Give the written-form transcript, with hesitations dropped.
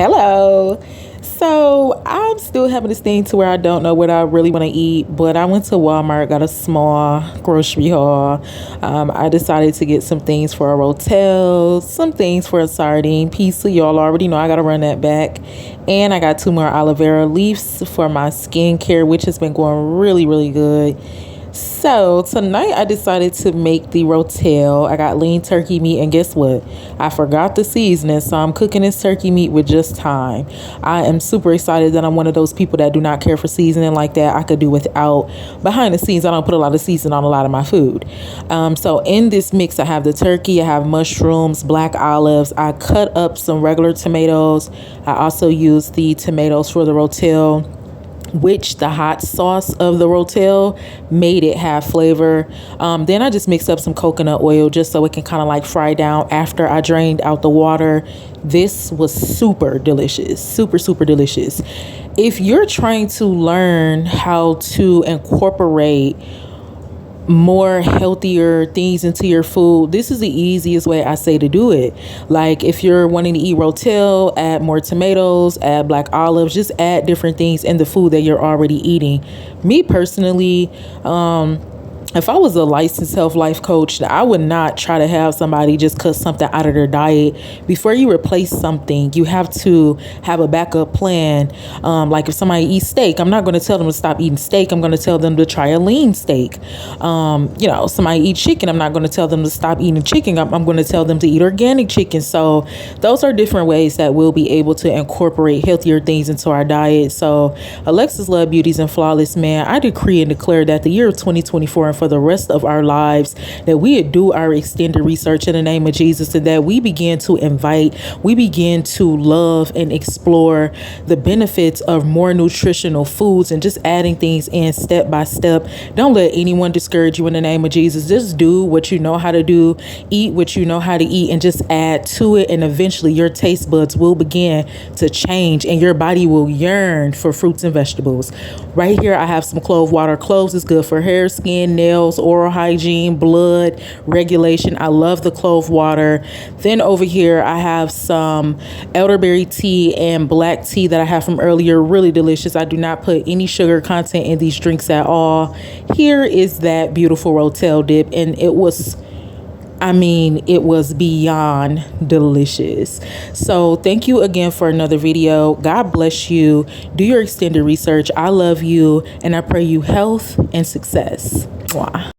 Hello. So I'm still having this thing to where I don't know what I really want to eat, but I went to Walmart, got a small grocery haul. I decided to get some things for a Rotel, some things for a sardine pizza. Y'all already know I got to run that back. And I got 2 more aloe vera leaves for my skincare, which has been going really, really good. So tonight I decided to make the Rotel. I got lean turkey meat, and guess what? I forgot the seasoning, so I'm cooking this turkey meat with just thyme. I am super excited that I'm one of those people that do not care for seasoning like that. I could do without. Behind the scenes, I don't put a lot of seasoning on a lot of my food. So in this mix, I have the turkey, I have mushrooms, black olives. I cut up some regular tomatoes. I also use the tomatoes for the Rotel, which the hot sauce of the Rotel made it have flavor. Then I just mixed up some coconut oil just so it can kind of like fry down after I drained out the water. This was super delicious, super, super delicious. If you're trying to learn how to incorporate more healthier things into your food, this is the easiest way I say to do it. Like if you're wanting to eat Rotel, add more tomatoes, add black olives, just add different things in the food that you're already eating. Me personally, if I was a licensed health life coach, I would not try to have somebody just cut something out of their diet. Before you replace something, you have to have a backup plan. Like if somebody eats steak, I'm not going to tell them to stop eating steak. I'm going to tell them to try a lean steak. Somebody eats chicken, I'm not going to tell them to stop eating chicken. I'm going to tell them to eat organic chicken. So those are different ways that we'll be able to incorporate healthier things into our diet. So Alexis Love Beauties and Flawless Man, I decree and declare that the year of 2024 and for the rest of our lives, that we would do our extended research in the name of Jesus, and that we begin to love and explore the benefits of more nutritional foods and just adding things in step by step. Don't let anyone discourage you in the name of Jesus. Just do what you know how to do, eat what you know how to eat, and just add to it. And eventually your taste buds will begin to change and your body will yearn for fruits and vegetables. Right here, I have some clove water. Cloves is good for hair, skin, nails, oral hygiene, blood regulation. I love the clove water. Then over here, I have some elderberry tea and black tea that I have from earlier. Really delicious. I do not put any sugar content in these drinks at all. Here is that beautiful Rotel dip, and it was beyond delicious. So thank you again for another video. God bless you. Do your extended research. I love you, and I pray you health and success. Mwah.